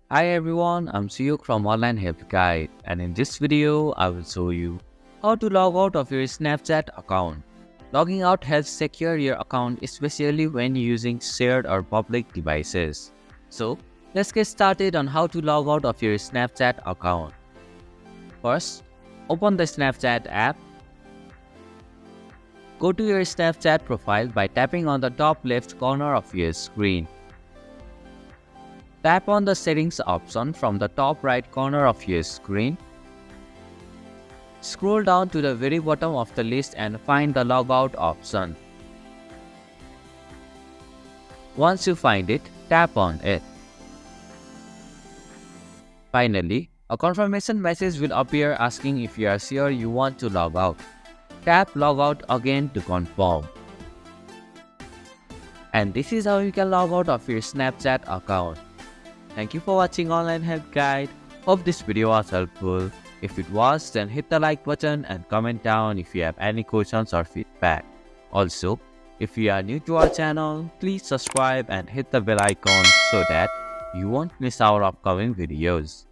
Hi everyone, I'm Suyuk from Online Help Guide, and in this video I will show you how to log out of your Snapchat account. Logging out helps secure your account, especially when using shared or public devices. So let's get started on how to log out of your Snapchat account. First, open the Snapchat app. Go to your Snapchat profile by tapping on the top left corner of your screen. Tap on the settings option from the top right corner of your screen. Scroll down to the very bottom of the list and find the logout option. Once you find it, tap on it. Finally, a confirmation message will appear asking if you are sure you want to log out. Tap Logout again to confirm. And this is how you can log out of your Snapchat account. Thank you for watching Online Help Guide. Hope this video was helpful. If it was, then hit the like button and comment down if you have any questions or feedback. Also, if you are new to our channel, please subscribe and hit the bell icon so that you won't miss our upcoming videos.